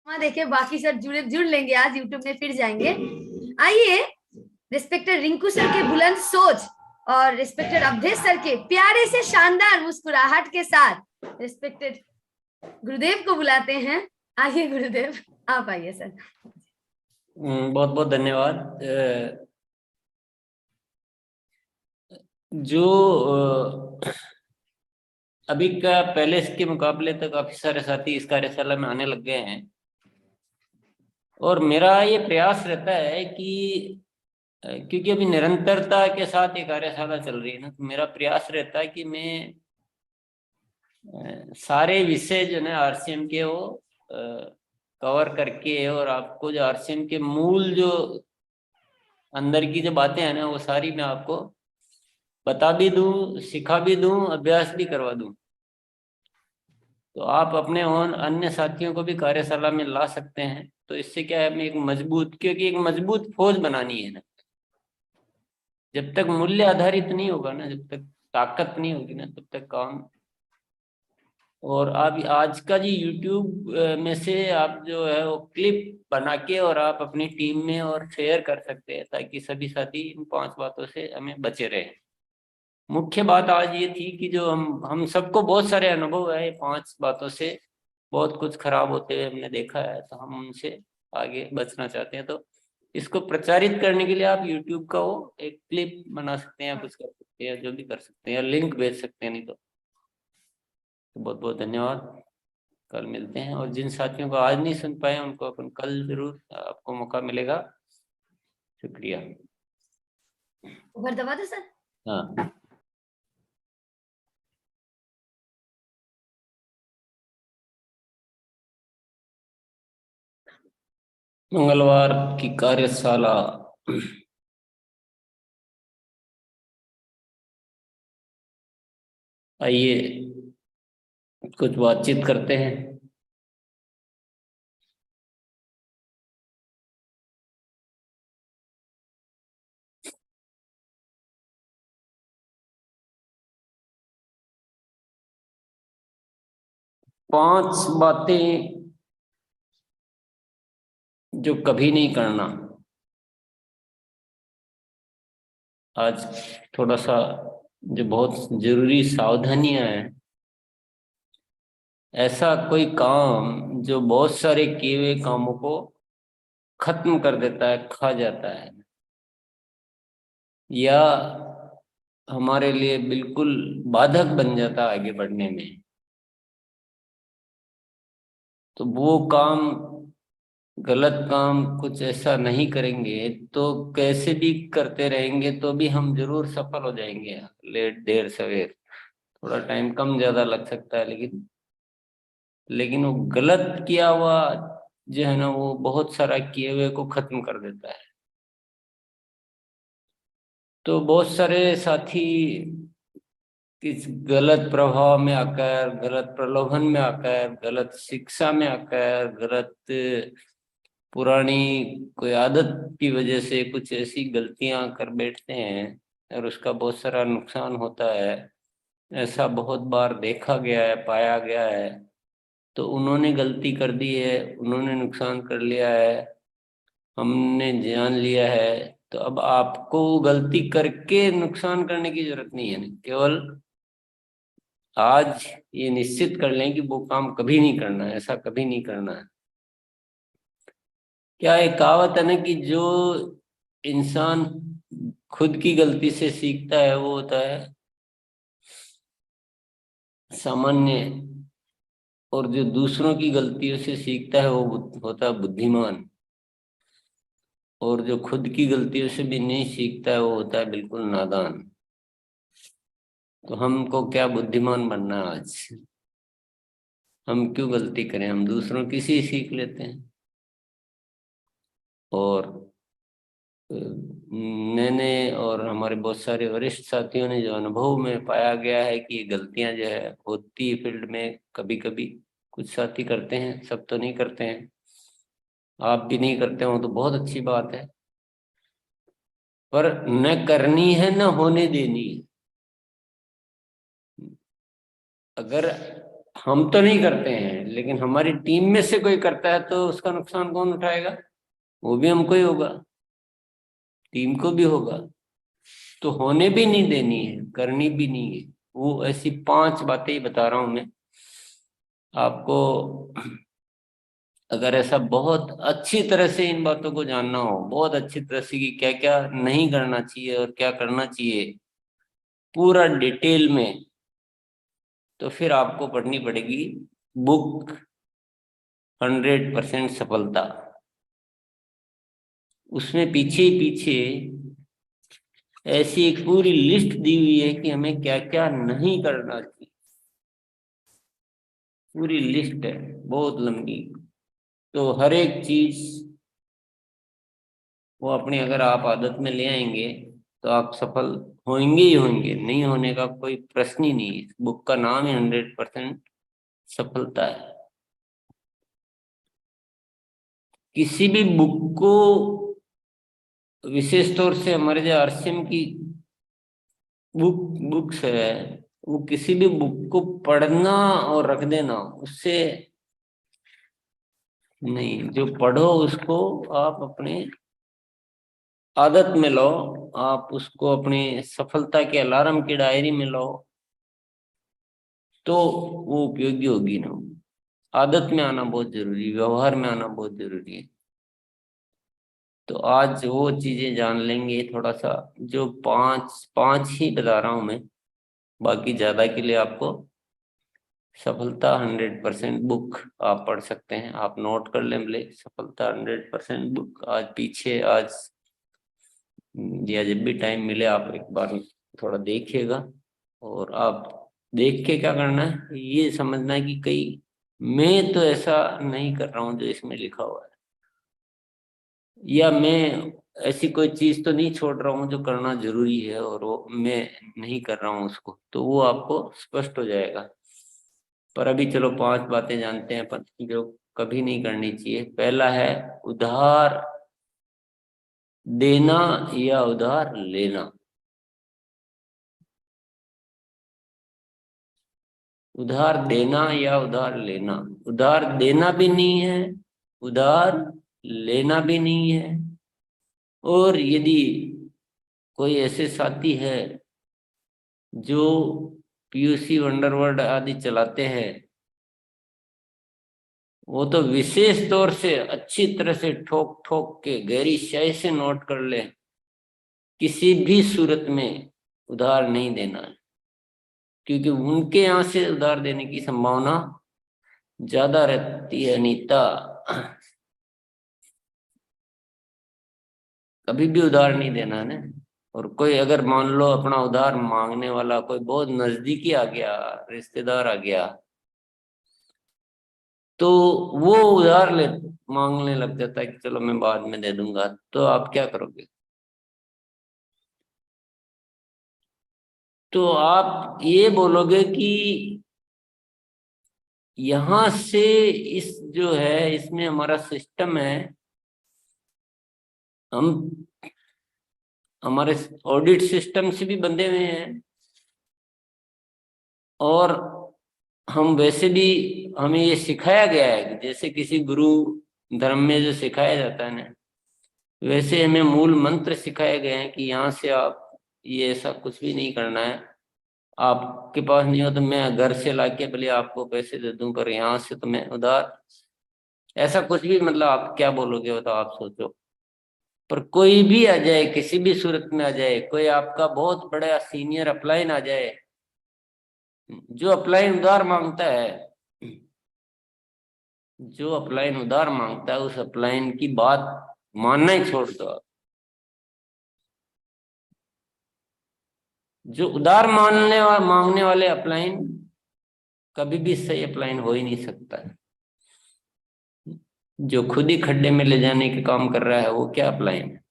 हाँ देखिए, बाकी सर जुड़ लेंगे, आज यूट्यूब में फिर जाएंगे। आइए, रिस्पेक्टेड रिंकू सर के बुलंद सोच और रिस्पेक्टेड अवधेश सर के प्यारे से शानदार मुस्कुराहट के साथ रिस्पेक्टेड गुरुदेव को बुलाते हैं। आइए गुरुदेव, आप आइए सर। बहुत बहुत धन्यवाद। जो अभी का पहले इसके मुकाबले तो काफी सारे साथी इस कार्यशाला में आने लग गए हैं, और मेरा ये प्रयास रहता है कि क्योंकि अभी निरंतरता के साथ ये कार्यशाला चल रही है ना, तो मेरा प्रयास रहता है कि मैं सारे विषय जो है आरसीएम के वो कवर करके, और आपको जो आरसीएम के मूल जो अंदर की जो बातें हैं ना, वो सारी मैं आपको बता भी दूं, सिखा भी दूं, अभ्यास भी करवा दूं। तो आप अपने और अन्य साथियों को भी कार्यशाला में ला सकते हैं। तो इससे क्या है, हमें एक मजबूत, क्योंकि एक मजबूत फौज बनानी है ना। जब तक मूल्य आधारित नहीं होगा ना, जब तक ताकत नहीं होगी ना, तब तक काम। और आप आज का जी यूट्यूब में से आप जो है वो क्लिप बना के और आप अपनी टीम में और शेयर कर सकते हैं, ताकि सभी साथी इन 5 बातों से हमें बचे रहे। मुख्य बात आज ये थी कि जो हम सबको बहुत सारे अनुभव है 5 बातों से, बहुत कुछ खराब होते हुए हमने देखा है, तो हम उनसे आगे बचना चाहते हैं। तो इसको प्रचारित करने के लिए आप यूट्यूब का वो एक क्लिप बना सकते हैं, कुछ कर सकते हैं, जो भी कर सकते हैं, या लिंक भेज सकते हैं। नहीं तो बहुत बहुत धन्यवाद। कल मिलते हैं, और जिन साथियों को आज नहीं सुन पाए उनको अपन कल जरूर आपको मौका मिलेगा। शुक्रिया। ऊपर दबा दो सर। हाँ, मंगलवार की कार्यशाला। आइए कुछ बातचीत करते हैं। पांच बातें जो कभी नहीं करना। आज थोड़ा सा जो बहुत जरूरी सावधानियां हैं। ऐसा कोई काम जो बहुत सारे किए हुए कामों को खत्म कर देता है, खा जाता है, या हमारे लिए बिल्कुल बाधक बन जाता है आगे बढ़ने में, तो वो काम, गलत काम कुछ ऐसा नहीं करेंगे तो कैसे भी करते रहेंगे तो भी हम जरूर सफल हो जाएंगे, लेट देर सवेर। थोड़ा टाइम कम ज्यादा लग सकता है, लेकिन वो गलत किया हुआ जो है ना, वो बहुत सारा किए हुए को खत्म कर देता है। तो बहुत सारे साथी किस गलत प्रभाव में आकर, गलत प्रलोभन में आकर, गलत शिक्षा में आकर, गलत पुरानी कोई आदत की वजह से कुछ ऐसी गलतियां कर बैठते हैं, और उसका बहुत सारा नुकसान होता है। ऐसा बहुत बार देखा गया है, पाया गया है। तो उन्होंने गलती कर दी है, उन्होंने नुकसान कर लिया है, हमने जान लिया है। तो अब आपको गलती करके नुकसान करने की जरूरत नहीं है। केवल आज ये निश्चित कर लें कि वो काम कभी नहीं करना है, ऐसा कभी नहीं करना है। क्या एक कहावत है ना कि जो इंसान खुद की गलती से सीखता है वो होता है सामान्य, और जो दूसरों की गलतियों से सीखता है वो होता है बुद्धिमान, और जो खुद की गलतियों से भी नहीं सीखता है वो होता है बिल्कुल नादान। तो हमको क्या बुद्धिमान बनना है आज? हम क्यों गलती करें, हम दूसरों की से ही सीख लेते हैं। और मैंने और हमारे बहुत सारे वरिष्ठ साथियों ने जो अनुभव में पाया गया है कि ये गलतियां जो है होती फील्ड में कभी कभी, कुछ साथी करते हैं, सब तो नहीं करते हैं। आप भी नहीं करते हो तो बहुत अच्छी बात है, पर न करनी है न होने देनी है। अगर हम तो नहीं करते हैं, लेकिन हमारी टीम में से कोई करता है तो उसका नुकसान कौन उठाएगा? वो भी हमको ही होगा, टीम को भी होगा। तो होने भी नहीं देनी है, करनी भी नहीं है। वो ऐसी 5 बातें ही बता रहा हूं मैं आपको। अगर ऐसा बहुत अच्छी तरह से इन बातों को जानना हो, बहुत अच्छी तरह से कि क्या क्या नहीं करना चाहिए और क्या करना चाहिए पूरा डिटेल में, तो फिर आपको पढ़नी पड़ेगी बुक 100% सफलता। उसमें पीछे पीछे ऐसी एक पूरी लिस्ट दी हुई है कि हमें क्या क्या नहीं करना चाहिए। पूरी लिस्ट है, बहुत लंबी। तो हर एक चीज वो अपनी अगर आप आदत में ले आएंगे तो आप सफल होंगे ही होंगे, नहीं होने का कोई प्रश्न ही नहीं है। इस बुक का नाम ही 100% सफलता है। किसी भी बुक को, विशेष तौर से हमारे जो आरसीएम की बुक्स है, वो किसी भी बुक को पढ़ना और रख देना उससे नहीं, जो पढ़ो उसको आप अपने आदत में लो, आप उसको अपनी सफलता के अलार्म की डायरी में लो, तो वो उपयोगी होगी ना। आदत में आना बहुत जरूरी, व्यवहार में आना बहुत जरूरी है। तो आज वो चीजें जान लेंगे थोड़ा सा, जो पांच पांच ही बता रहा हूं मैं, बाकी ज्यादा के लिए आपको सफलता 100% बुक आप पढ़ सकते हैं। आप नोट कर लें भले, सफलता 100% बुक आज पीछे, आज या जब भी टाइम मिले आप एक बार थोड़ा देखिएगा। और आप देख के क्या करना है, ये समझना है कि कहीं मैं तो ऐसा नहीं कर रहा हूँ जो इसमें लिखा हुआ है, या मैं ऐसी कोई चीज तो नहीं छोड़ रहा हूँ जो करना जरूरी है और वो मैं नहीं कर रहा हूँ उसको, तो वो आपको स्पष्ट हो जाएगा। पर अभी चलो 5 बातें जानते हैं अपन जो कभी नहीं करनी चाहिए। पहला है उधार देना या उधार लेना। उधार देना या उधार लेना। उधार देना भी नहीं है, उधार लेना भी नहीं है। और यदि कोई ऐसे साथी है जो पीयूसी वंडरवर्ल्ड आदि चलाते हैं, वो तो विशेष तौर से अच्छी तरह से ठोक ठोक के गहरी स्याही से नोट कर ले, किसी भी सूरत में उधार नहीं देना है। क्योंकि उनके यहाँ से उधार देने की संभावना ज्यादा रहती है। अनीता, कभी भी उधार नहीं देना है ना। और कोई अगर मान लो अपना उधार मांगने वाला कोई बहुत नजदीकी आ गया, रिश्तेदार आ गया, तो वो उधार ले मांगने लग जाता है कि चलो मैं बाद में दे दूंगा, तो आप क्या करोगे? तो आप ये बोलोगे कि यहां से इस जो है इसमें हमारा सिस्टम है, हम हमारे ऑडिट सिस्टम से भी बंधे हुए हैं, और हम वैसे भी हमें ये सिखाया गया है कि जैसे किसी गुरु धर्म में जो सिखाया जाता है ना, वैसे हमें मूल मंत्र सिखाए गए हैं कि यहाँ से आप ये ऐसा कुछ भी नहीं करना है। आपके पास नहीं हो तो मैं घर से लाके भले आपको पैसे दे दूं, पर यहाँ से तो मैं उधार, ऐसा कुछ भी, मतलब आप क्या बोलोगे वो तो आप सोचो। पर कोई भी आ जाए, किसी भी सूरत में आ जाए, कोई आपका बहुत बड़ा सीनियर अपलाइन आ जाए, जो अपलाइन उधार मांगता है, जो अपलाइन उधार मांगता है उस अपलाइन की बात मानना ही छोड़ दो आप। जो उधार मांगने वाले अपलाइन कभी भी सही अपलाइन हो ही नहीं सकता है। जो खुद ही खड्डे में ले जाने के काम कर रहा है वो क्या अपलाइन है?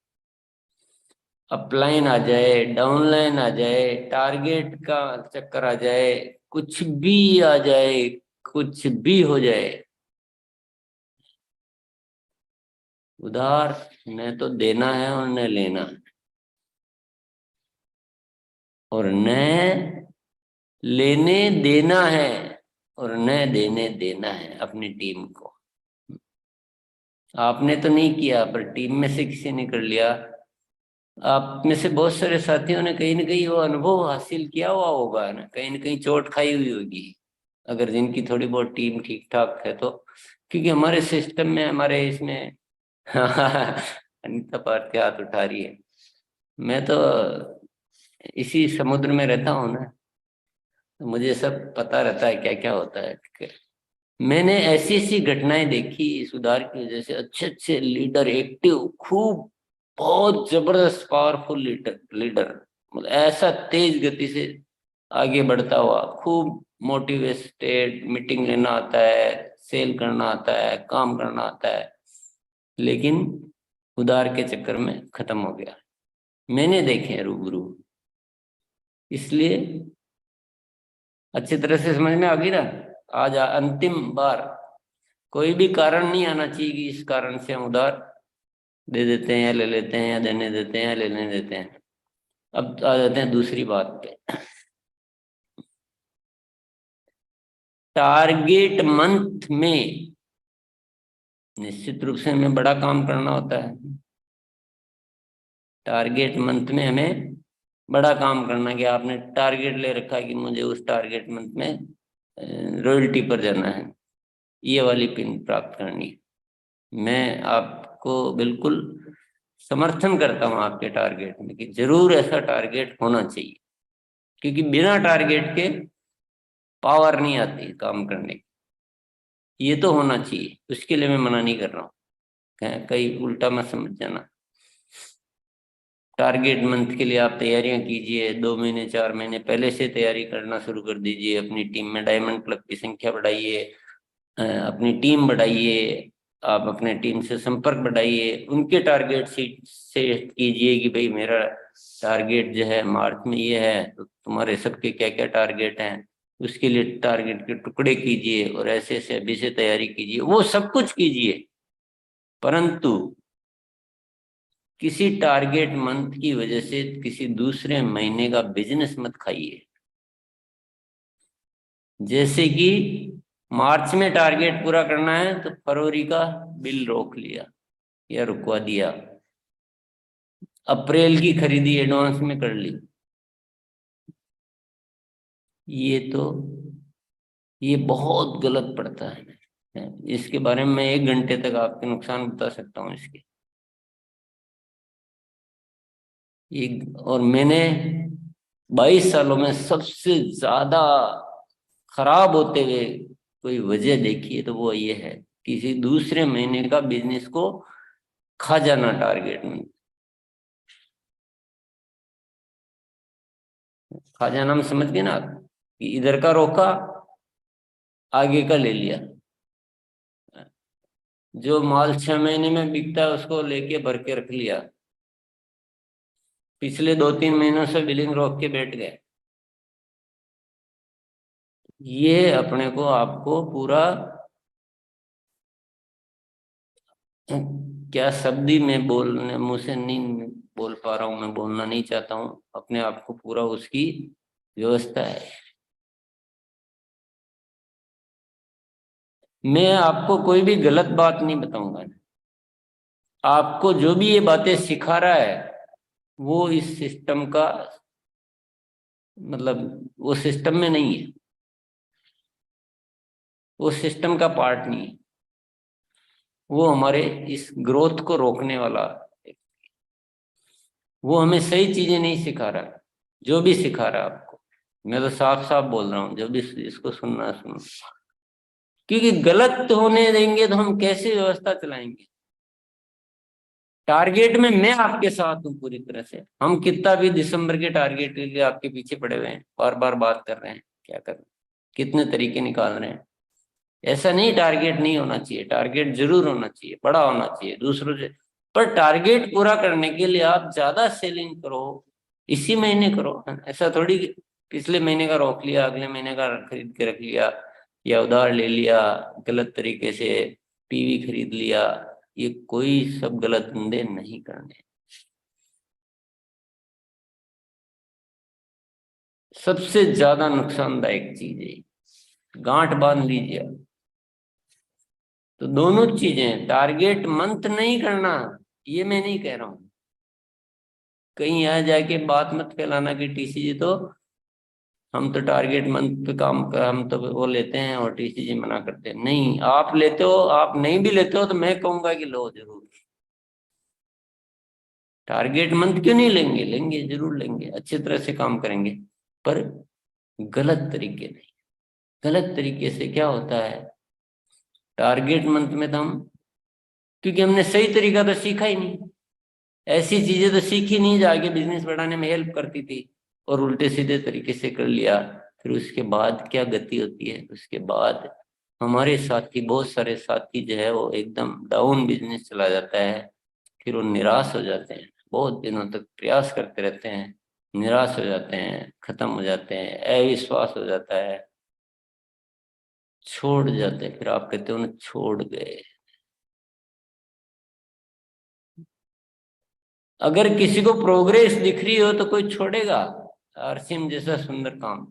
अपलाइन आ जाए, डाउनलाइन आ जाए, टारगेट का चक्कर आ जाए, कुछ भी आ जाए, कुछ भी हो जाए, उधार न तो देना है और न लेना है। और न लेने देना है, और न देने देना है अपनी टीम को। आपने तो नहीं किया, पर टीम में से किसी ने कर लिया। आप में से बहुत सारे साथियों ने कहीं ना कहीं वो अनुभव हासिल किया हुआ होगा ना कहीं चोट खाई हुई होगी, अगर जिनकी थोड़ी बहुत टीम ठीक ठाक है तो। क्योंकि हमारे सिस्टम में, हमारे इसमें अनीता पार्थ के हाथ उठा रही है। मैं तो इसी समुद्र में रहता हूँ ना, तो मुझे सब पता रहता है क्या क्या होता है। मैंने ऐसी ऐसी घटनाएं देखी सुधार की वजह से। अच्छे अच्छे लीडर, एक्टिव, खूब बहुत जबरदस्त पावरफुल लीडर लीडर मतलब ऐसा तेज गति से आगे बढ़ता हुआ, खूब मोटिवेटेड, मीटिंग लेना आता है, सेल करना आता है, काम करना आता है, लेकिन उधार के चक्कर में खत्म हो गया। मैंने देखे हैं रूबरू। इसलिए अच्छी तरह से समझ में आ गई ना। आज अंतिम बार, कोई भी कारण नहीं आना चाहिए कि इस कारण से हम उधार दे देते हैं या ले लेते हैं, या देने देते हैं या लेने देते हैं। अब आ जाते हैं दूसरी बात पे। टारगेट मंथ में निश्चित रूप से हमें बड़ा काम करना होता है। टारगेट मंथ में हमें बड़ा काम करना, कि आपने टारगेट ले रखा है कि मुझे उस टारगेट मंथ में रॉयल्टी पर जाना है, ये वाली पिन प्राप्त करनी है। मैं आपको बिल्कुल समर्थन करता हूँ आपके टारगेट में, कि जरूर ऐसा टारगेट होना चाहिए, क्योंकि बिना टारगेट के पावर नहीं आती काम करने की। ये तो होना चाहिए, उसके लिए मैं मना नहीं कर रहा हूँ, कहीं उल्टा मत समझ जाना। टारगेट मंथ के लिए आप तैयारियां कीजिए, 2 महीने 4 महीने पहले से तैयारी करना शुरू कर दीजिए। अपनी टीम में डायमंड क्लब की संख्या बढ़ाइए, अपनी टीम बढ़ाइए, आप अपने टीम से संपर्क बढ़ाइए, उनके टारगेट शीट से कीजिए कि भाई मेरा टारगेट जो है मार्च में ये है, तो तुम्हारे सबके क्या क्या टारगेट हैं, उसके लिए टारगेट के टुकड़े कीजिए और ऐसे ऐसे अभी से तैयारी कीजिए। वो सब कुछ कीजिए, परंतु किसी टारगेट मंथ की वजह से किसी दूसरे महीने का बिजनेस मत खाइए। जैसे कि मार्च में टारगेट पूरा करना है तो फरवरी का बिल रोक लिया या रुकवा दिया, अप्रैल की खरीदी एडवांस में कर ली। ये तो ये बहुत गलत पड़ता है। इसके बारे में मैं 1 घंटे तक आपके नुकसान बता सकता हूँ इसके। और मैंने 22 सालों में सबसे ज्यादा खराब होते हुए कोई वजह देखी है तो वो ये है, किसी दूसरे महीने का बिजनेस को खा जाना टारगेट में। खा जाना हम समझ गए ना आप, कि इधर का रोका, आगे का ले लिया। जो माल 6 महीने में बिकता है उसको लेके भर के रख लिया, पिछले 2-3 महीनों से बिलिंग रोक के बैठ गए। ये अपने को, आपको पूरा, क्या शब्द ही मैं बोलने मुंह से नहीं बोल पा रहा हूँ, मैं बोलना नहीं चाहता हूँ, अपने आप को पूरा उसकी व्यवस्था है। मैं आपको कोई भी गलत बात नहीं बताऊंगा। आपको जो भी ये बातें सिखा रहा है वो इस सिस्टम का मतलब वो सिस्टम में नहीं है, वो सिस्टम का पार्ट नहीं है। वो हमारे इस ग्रोथ को रोकने वाला है। वो हमें सही चीजें नहीं सिखा रहा है। जो भी सिखा रहा है आपको, मैं तो साफ साफ बोल रहा हूँ, जो भी इसको सुनना है सुनो। क्योंकि गलत होने देंगे तो हम कैसे व्यवस्था चलाएंगे। टारगेट में मैं आपके साथ हूँ पूरी तरह से। हम कितना भी दिसंबर के टारगेट के लिए आपके पीछे पड़े हुए हैं, बार बार बात कर रहे हैं, क्या कर रहे हैं, कितने तरीके निकाल रहे हैं। ऐसा नहीं टारगेट नहीं होना चाहिए, टारगेट जरूर होना चाहिए, बड़ा होना चाहिए दूसरों से। पर टारगेट पूरा करने के लिए आप ज्यादा सेलिंग करो, इसी महीने करो। ऐसा थोड़ी कि पिछले महीने का रोक लिया, अगले महीने का खरीद के रख लिया, या उधार ले लिया गलत तरीके से, पीवी खरीद लिया। ये कोई सब गलत धंधे नहीं करने। सबसे ज्यादा नुकसानदायक चीज है। गांठ बांध लीजिए। तो दोनों चीजें, टारगेट मंथ नहीं करना, ये मैं नहीं कह रहा हूं। कहीं यहाँ जाके बात मत फैलाना कि टीसीजी तो, हम तो टारगेट मंथ पे काम कर, हम तो वो लेते हैं और टीसीजी मना करते हैं। नहीं, आप लेते हो, आप नहीं भी लेते हो तो मैं कहूंगा कि लो जरूर। टारगेट मंथ क्यों नहीं लेंगे, लेंगे, जरूर लेंगे, अच्छी तरह से काम करेंगे, पर गलत तरीके नहीं। गलत तरीके से क्या होता है, टारगेट मंथ में तो हम, क्योंकि हमने सही तरीका तो सीखा ही नहीं, ऐसी चीजें तो सीखी नहीं जो आगे बिजनेस बढ़ाने में हेल्प करती थी, और उल्टे सीधे तरीके से कर लिया। फिर उसके बाद क्या गति होती है, उसके बाद हमारे साथी, बहुत सारे साथी जो है वो एकदम डाउन बिजनेस चला जाता है। फिर वो निराश हो जाते हैं, बहुत दिनों तक प्रयास करते रहते हैं, निराश हो जाते हैं, खत्म हो जाते हैं, अविश्वास हो जाता है, छोड़ जाते हैं। फिर आप कहते हो ना छोड़ गए। अगर किसी को प्रोग्रेस दिख रही हो तो कोई छोड़ेगा आरसीएम जैसा सुंदर काम?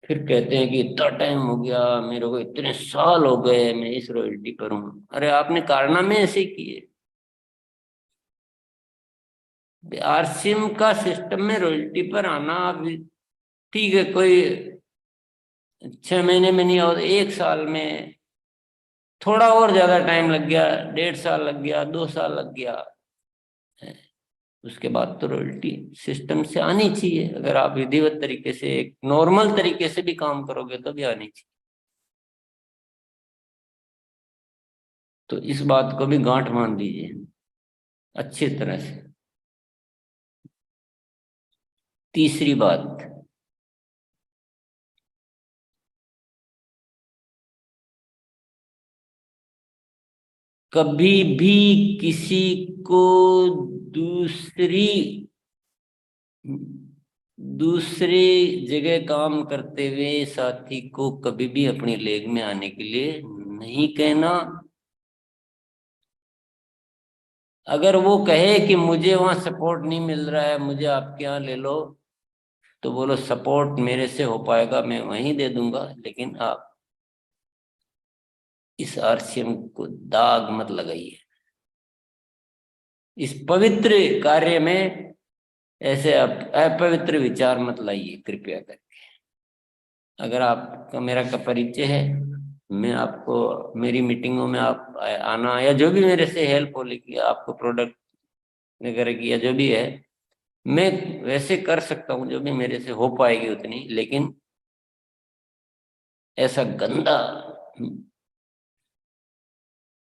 फिर कहते हैं कि इतना टाइम हो गया मेरे को, इतने साल हो गए मैं इस रॉयल्टी पर हूं। अरे आपने कारनामे ऐसे किए। आरसीएम का सिस्टम में रॉयल्टी पर आना, आप ठीक है, कोई 6 महीने में नहीं हो, 1 साल में, थोड़ा और ज्यादा टाइम लग गया, 1.5 साल लग गया, 2 साल लग गया, उसके बाद तो रॉयल्टी सिस्टम से आनी चाहिए। अगर आप विधिवत तरीके से, एक नॉर्मल तरीके से भी काम करोगे तो भी आनी चाहिए। तो इस बात को भी गांठ मान दीजिए अच्छी तरह से। तीसरी बात, कभी भी किसी को दूसरी दूसरे जगह काम करते हुए साथी को कभी भी अपनी लेग में आने के लिए नहीं कहना। अगर वो कहे कि मुझे वहां सपोर्ट नहीं मिल रहा है, मुझे आपके यहाँ ले लो, तो बोलो सपोर्ट मेरे से हो पाएगा, मैं वहीं दे दूंगा, लेकिन आप इस आरसीएम को दाग मत लगाइए। इस पवित्र कार्य में ऐसे अपवित्र विचार मत लाइए कृपया करके। अगर आपका मेरा का परिचय है, मैं आपको मेरी मीटिंगों में आप आना, या जो भी मेरे से हेल्प हो, लेकिन आपको प्रोडक्ट वगैरह की या जो भी है, मैं वैसे कर सकता हूँ जो भी मेरे से हो पाएगी उतनी, लेकिन ऐसा गंदा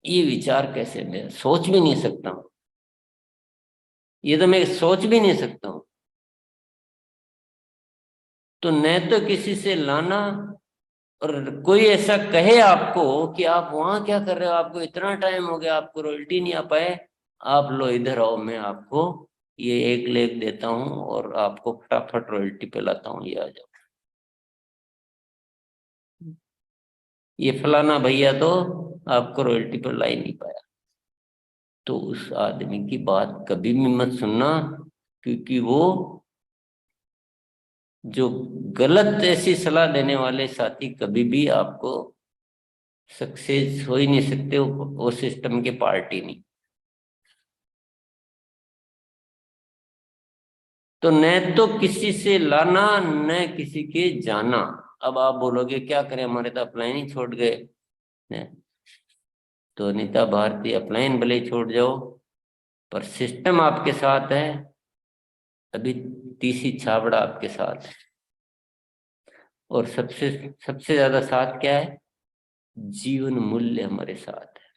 ये विचार कैसे, मैं सोच भी नहीं सकता हूँ, ये तो मैं सोच भी नहीं सकता हूँ। तो न तो किसी से लाना, और कोई ऐसा कहे आपको कि आप वहां क्या कर रहे हो, आपको इतना टाइम हो गया, आपको रॉयल्टी नहीं आ पाए, आप लो इधर आओ, मैं आपको ये 1 लेख देता हूँ और आपको फटाफट रॉयल्टी पे लाता हूँ, ये आ जाओ। ये फलाना भैया तो आपको रॉयल्टी पर ला ही नहीं पाया। तो उस आदमी की बात कभी भी मत सुनना, क्योंकि वो जो गलत ऐसी सलाह देने वाले साथी कभी भी आपको सक्सेस हो ही नहीं सकते, वो सिस्टम के पार्टी नहीं। तो न तो किसी से लाना, न किसी के जाना। अब आप बोलोगे क्या करें, हमारे तो अपलाइन ही छोड़ गए। न, तो नीता भारती अपलाइन भले ही छोड़ जाओ, पर सिस्टम आपके साथ है, अभी तीसी छाबड़ा आपके साथ है। और सबसे सबसे ज्यादा साथ क्या है, जीवन मूल्य हमारे साथ है।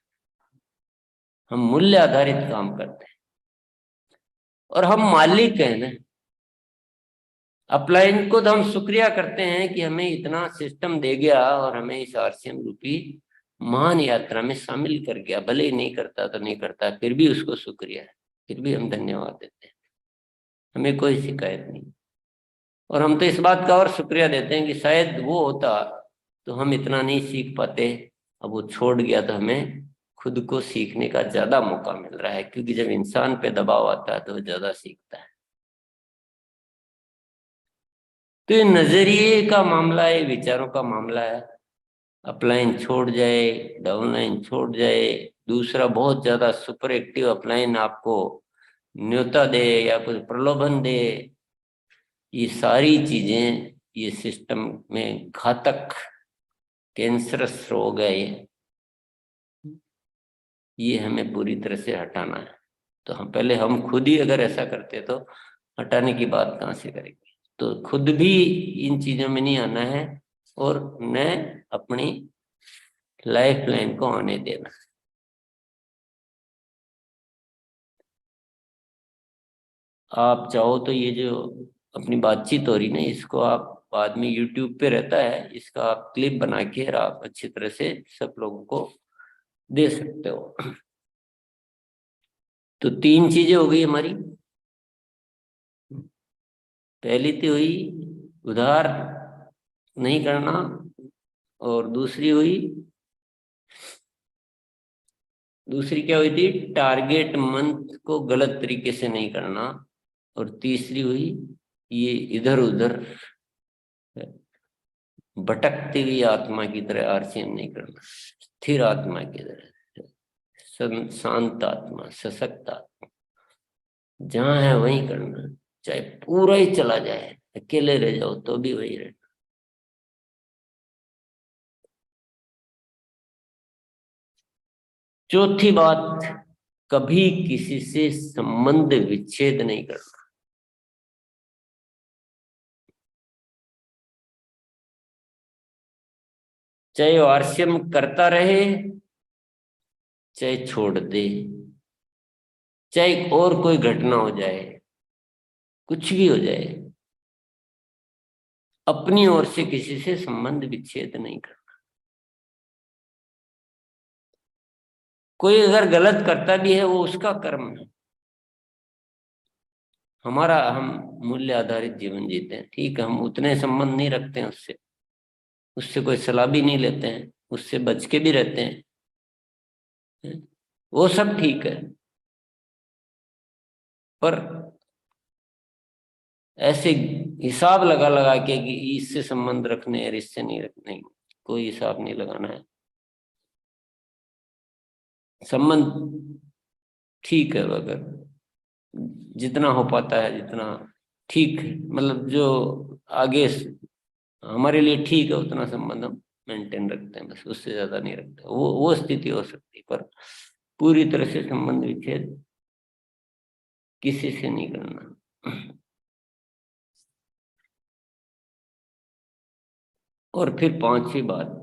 हम मूल्य आधारित काम करते हैं, और हम मालिक हैं ना। अपलाइन को तो हम शुक्रिया करते हैं कि हमें इतना सिस्टम दे गया और हमें इस आरसीएम रूपी महान यात्रा में शामिल कर गया। भले ही नहीं करता तो नहीं करता, फिर भी उसको शुक्रिया है, फिर भी हम धन्यवाद देते हैं, हमें कोई शिकायत नहीं। और हम तो इस बात का और शुक्रिया देते हैं कि शायद वो होता तो हम इतना नहीं सीख पाते। अब वो छोड़ गया तो हमें खुद को सीखने का ज्यादा मौका मिल रहा है, क्योंकि जब इंसान पे दबाव आता है तो वो ज्यादा सीखता है। तो ये नजरिए का मामला है, विचारों का मामला है। अपलाइन छोड़ जाए, डाउनलाइन छोड़ जाए, दूसरा बहुत ज्यादा सुपर एक्टिव अपलाइन आपको न्योता दे या कुछ प्रलोभन दे, ये सारी चीजें ये सिस्टम में घातक कैंसरस रोग है। ये हमें पूरी तरह से हटाना है। तो हम खुद ही अगर ऐसा करते तो हटाने की बात कहाँ से करेंगे। तो खुद भी इन चीजों में नहीं आना है और न अपनी लाइफ लाइन को आने देना। आप चाहो तो ये जो अपनी बातचीत हो रही ना, इसको आप बाद में यूट्यूब पे रहता है, इसका आप क्लिप बना के और आप अच्छी तरह से सब लोगों को दे सकते हो। तो 3 चीजें हो गई हमारी। पहली तो हुई उधार नहीं करना, और दूसरी क्या हुई थी, टारगेट मंथ को गलत तरीके से नहीं करना, और तीसरी हुई ये इधर उधर भटकती हुई आत्मा की तरह आरसीएम नहीं करना, स्थिर आत्मा की तरह, शांत आत्मा, सशक्त आत्मा, जहां है वहीं करना, चाहे पूरा ही चला जाए, अकेले रह जाओ तो भी वही रहना। चौथी बात, कभी किसी से संबंध विच्छेद नहीं करना। चाहे वो आरसीएम करता रहे, चाहे छोड़ दे, चाहे और कोई घटना हो जाए, कुछ भी हो जाए, अपनी ओर से किसी से संबंध विच्छेद नहीं करना। कोई अगर गलत करता भी है वो उसका कर्म है, हमारा हम मूल्य आधारित जीवन जीते हैं, ठीक है, हम उतने संबंध नहीं रखते हैं उससे, उससे कोई सलाह भी नहीं लेते हैं, उससे बच के भी रहते हैं, वो सब ठीक है। पर ऐसे हिसाब लगा लगा के कि इससे संबंध रखने और इससे नहीं रखने, कोई हिसाब नहीं लगाना है। संबंध ठीक है, अगर जितना हो पाता है, जितना ठीक है, मतलब जो आगे हमारे लिए ठीक है उतना संबंध हम मेंटेन रखते हैं, बस उससे ज्यादा नहीं रखते। वो स्थिति हो सकती है, पर पूरी तरह से संबंध विच्छेद किसी से नहीं करना। और फिर पांचवी बात,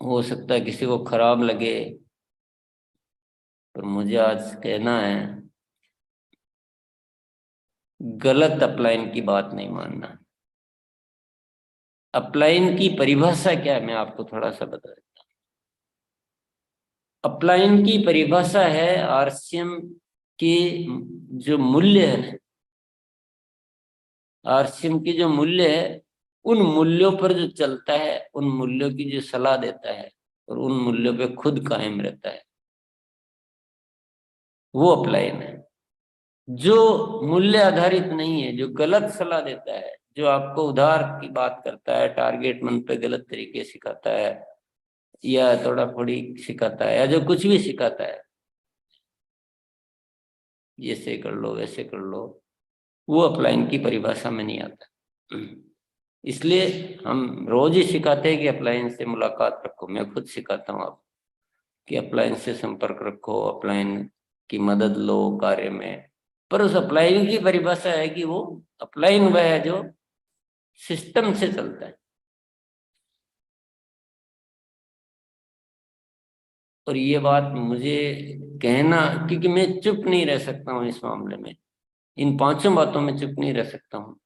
हो सकता है किसी को खराब लगे, पर मुझे आज कहना है, गलत अपलाइन की बात नहीं मानना। अपलाइन की परिभाषा क्या है, मैं आपको थोड़ा सा बता देता हूं। अपलाइन की परिभाषा है आरसीएम के जो मूल्य है, आरसीएम की जो मूल्य है, उन मूल्यों पर जो चलता है, उन मूल्यों की जो सलाह देता है और उन मूल्यों पे खुद कायम रहता है, वो अपलाइन है। जो मूल्य आधारित नहीं है, जो गलत सलाह देता है, जो आपको उधार की बात करता है, टारगेट मन पे गलत तरीके सिखाता है, या थोड़ा थोड़ी सिखाता है, या जो कुछ भी सिखाता है, ऐसे कर लो वैसे कर लो, वो अपलाइन की परिभाषा में नहीं आता। इसलिए हम रोज ही सिखाते हैं कि अपलाइन से मुलाकात रखो। मैं खुद सिखाता हूँ आप कि अपलाइन से संपर्क रखो, अपलाइन की मदद लो कार्य में। पर उस अपलाइन की परिभाषा है कि वो अपलाइन वह है जो सिस्टम से चलता है। और ये बात मुझे कहना, क्योंकि मैं चुप नहीं रह सकता हूँ इस मामले में, इन पांचों बातों में चुप नहीं रह सकता हूँ,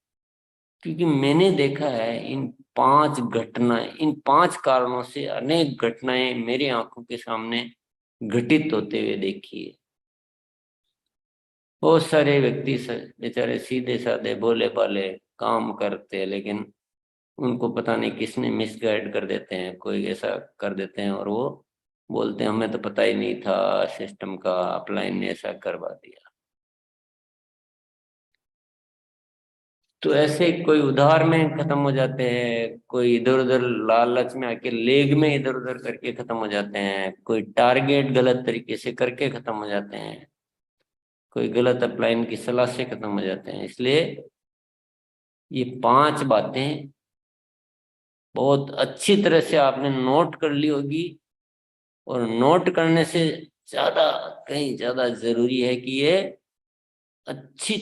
क्योंकि मैंने देखा है इन 5 घटनाएं, इन 5 कारणों से अनेक घटनाएं मेरी आंखों के सामने घटित होते हुए देखी है। बहुत सारे व्यक्ति बेचारे सीधे साधे भोले भाले काम करते हैं, लेकिन उनको पता नहीं किसने मिसगाइड कर देते हैं, कोई ऐसा कर देते हैं और वो बोलते हैं हमें तो पता ही नहीं था सिस्टम का, अपलाइन ने ऐसा करवा दिया। तो ऐसे कोई उधार में खत्म हो जाते हैं, कोई इधर उधर लालच में आके लेग में इधर उधर करके खत्म हो जाते हैं, कोई टारगेट गलत तरीके से करके खत्म हो जाते हैं, कोई गलत अपलाइन की सलाह से खत्म हो जाते हैं। इसलिए ये 5 बातें बहुत अच्छी तरह से आपने नोट कर ली होगी, और नोट करने से ज्यादा, कहीं ज्यादा जरूरी है कि ये अच्छी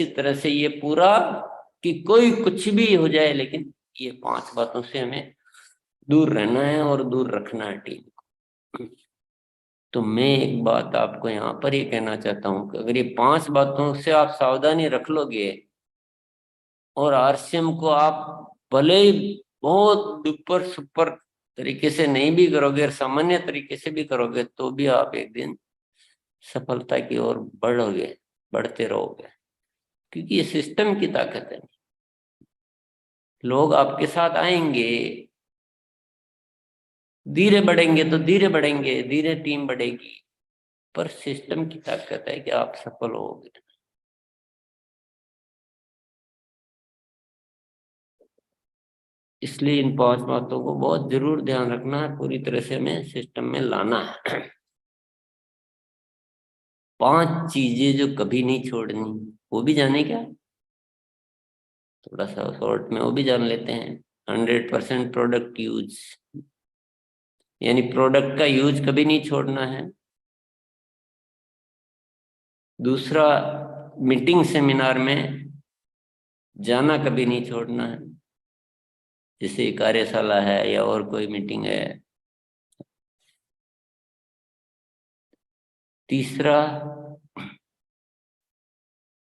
तरह से ये पूरा, कि कोई कुछ भी हो जाए लेकिन ये 5 बातों से हमें दूर रहना है और दूर रखना है टीम को। तो मैं एक बात आपको यहाँ पर ये कहना चाहता हूँ कि अगर ये 5 बातों से आप सावधानी रख लोगे, और आरसीएम को आप भले ही बहुत ऊपर सुपर तरीके से नहीं भी करोगे और सामान्य तरीके से भी करोगे, तो भी आप एक दिन सफलता की ओर बढ़ोगे, बढ़ते रहोगे, क्योंकि ये सिस्टम की ताकत है। लोग आपके साथ आएंगे, धीरे बढ़ेंगे तो धीरे बढ़ेंगे, धीरे टीम बढ़ेगी, पर सिस्टम की ताकत है कि आप सफल होगे। इसलिए इन 5 बातों को बहुत जरूर ध्यान रखना है, पूरी तरह से हमें सिस्टम में लाना है। 5 चीजें जो कभी नहीं छोड़नी, वो भी जाने क्या, थोड़ा सा शॉर्ट में वो भी जान लेते हैं। 100% प्रोडक्ट यूज, यानी प्रोडक्ट का यूज कभी नहीं छोड़ना है। दूसरा, मीटिंग सेमिनार में जाना कभी नहीं छोड़ना है, जैसे कार्यशाला है या और कोई मीटिंग है। तीसरा,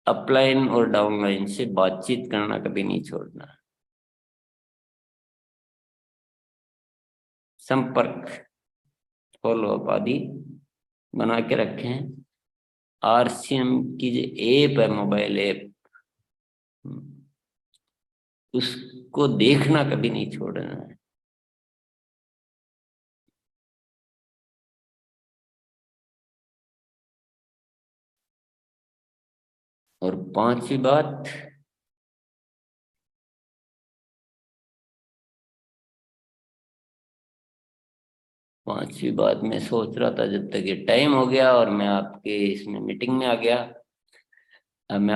अपलाइन और डाउनलाइन से बातचीत करना कभी नहीं छोड़ना। संपर्क, फॉलो अप आदि बना के रखें। आरसीएम की जो ऐप है, मोबाइल ऐप, उसको देखना कभी नहीं छोड़ना है। और 5वीं बात, मैं सोच रहा था जब तक ये टाइम हो गया और मैं आपके इसमें मीटिंग में आ गया। अब मैं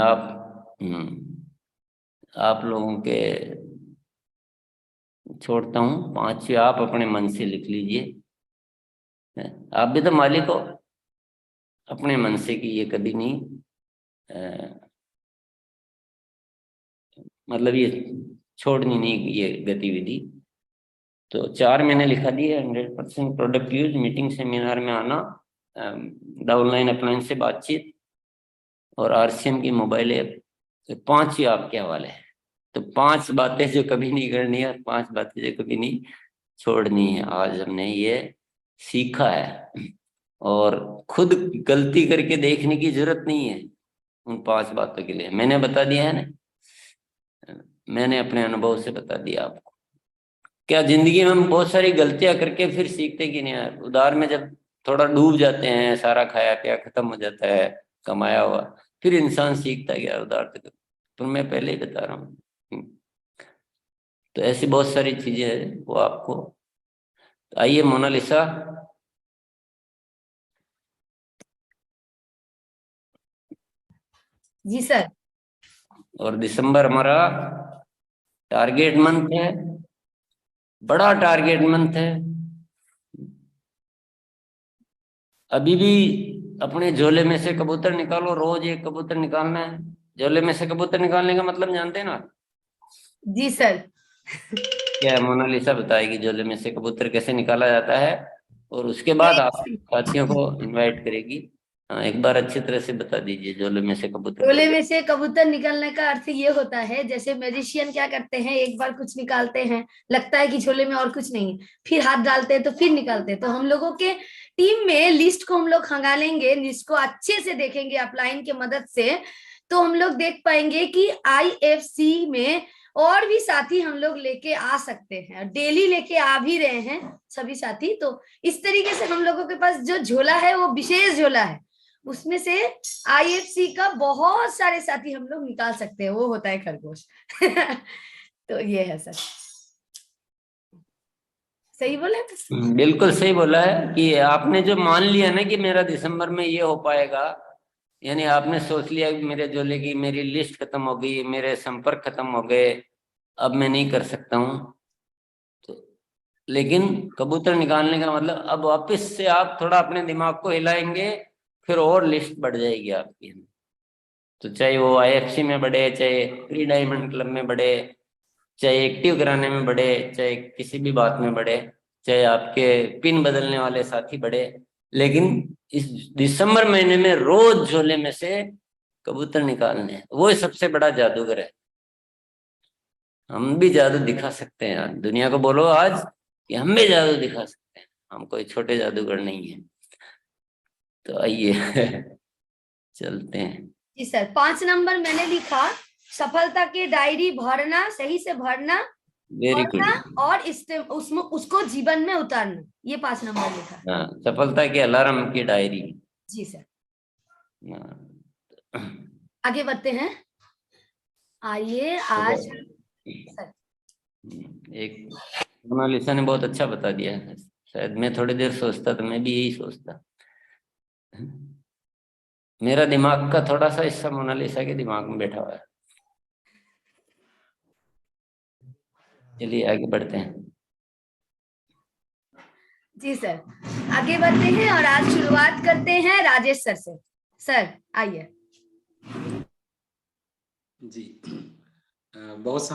आप लोगों के छोड़ता हूँ। 5वीं आप अपने मन से लिख लीजिए। आप भी तो मालिक हो अपने मन से, कि ये कभी नहीं मतलब ये छोड़नी नहीं ये गतिविधि। तो 4 मैंने लिखा दिए। 100% प्रोडक्ट यूज, मीटिंग सेमिनार में आना, डाउनलाइन अपलाइन से बातचीत, और आरसीएम की मोबाइल ऐप। तो 5 ही आपके हवाले है। तो 5 बातें जो कभी नहीं करनी है, 5 बातें जो कभी नहीं छोड़नी है, आज हमने ये सीखा है। और खुद गलती करके देखने की जरूरत नहीं है। उन 5 बातों के लिए मैंने बता दिया है ना, मैंने अपने अनुभव से बता दिया आपको। क्या जिंदगी में हम बहुत सारी गलतियां करके फिर सीखते कि नहीं यार, उधार में जब थोड़ा डूब जाते हैं, सारा खाया पिया खत्म हो जाता है, कमाया हुआ, फिर इंसान सीखता है कि यार उधार तक। तो मैं पहले ही बता रहा हूँ। तो ऐसी बहुत सारी चीजें हैं वो आपको। तो आइए मोनालिसा, जी सर। और दिसंबर हमारा टारगेट मंथ है, बड़ा टारगेट मंथ है। अभी भी अपने झोले में से कबूतर निकालो, रोज एक कबूतर निकालना है। झोले में से कबूतर निकालने का मतलब जानते हैं ना? जी सर। क्या है, मोनालिसा बताएगी झोले में से कबूतर कैसे निकाला जाता है, और उसके बाद आप साथियों को इनवाइट करेगी। हाँ, एक बार अच्छी तरह से बता दीजिए झोले में से कबूतर झोले कैसे। में से कबूतर निकलने का अर्थ ये होता है, जैसे मैजिशियन क्या करते हैं, एक बार कुछ निकालते हैं, लगता है कि झोले में और कुछ नहीं है, फिर हाथ डालते हैं तो फिर निकालते हैं। तो हम लोगों के टीम में लिस्ट को हम लोग खंगालेंगे, लिस्ट को अच्छे से देखेंगे अपलाइन की मदद से, तो हम लोग देख पाएंगे कि आईएफसी में और भी साथी हम लोग लेके आ सकते हैं, डेली लेके आ भी रहे हैं सभी साथी। तो इस तरीके से हम लोगों के पास जो झोला है वो विशेष झोला है, उसमें से IFC का बहुत सारे साथी हम लोग निकाल सकते हैं, वो होता है खरगोश। तो ये है सर, सही बोला है? बिल्कुल सही बोला है कि आपने जो मान लिया ना कि मेरा दिसंबर में ये हो पाएगा, यानी आपने सोच लिया कि मेरे झोले की मेरी लिस्ट खत्म हो गई, मेरे संपर्क खत्म हो गए, अब मैं नहीं कर सकता हूँ। तो लेकिन कबूतर निकालने का मतलब अब वापस से आप थोड़ा अपने दिमाग को हिलाएंगे, फिर और लिस्ट बढ़ जाएगी आपकी। तो चाहे वो IFC में बढ़े, चाहे प्री डायमंड क्लब में बढ़े, चाहे एक्टिव कराने में बढ़े, चाहे किसी भी बात में बढ़े, चाहे आपके पिन बदलने वाले साथी बढ़े, लेकिन इस दिसंबर महीने में रोज झोले में से कबूतर निकालने हैं, वो सबसे बड़ा जादूगर है। हम भी जादू दिखा सकते हैं यार, दुनिया को बोलो आज कि हम भी जादू दिखा सकते हैं, हम कोई छोटे जादूगर नहीं है। तो आइए चलते हैं। जी सर, 5 नंबर मैंने लिखा, सफलता की डायरी भरना, सही से भरना, वेरी पढ़ना गुड। और उसमें उसको जीवन में उतारना, ये 5 नंबर लिखा। हाँ, सफलता के अलार्म की डायरी। जी सर, हाँ। आगे बढ़ते हैं। आइए आज सर, एक मोनालिसा ने बहुत अच्छा बता दिया है, शायद मैं थोड़ी देर सोचता तो मैं भी यही सोचता। मेरा दिमाग का थोड़ा सा हिस्सा मोनालिसा के दिमाग में बैठा हुआ है। चलिए आगे बढ़ते हैं। जी सर, आगे बढ़ते हैं और आज शुरुआत करते हैं राजेश सर से। सर आइए। जी बहुत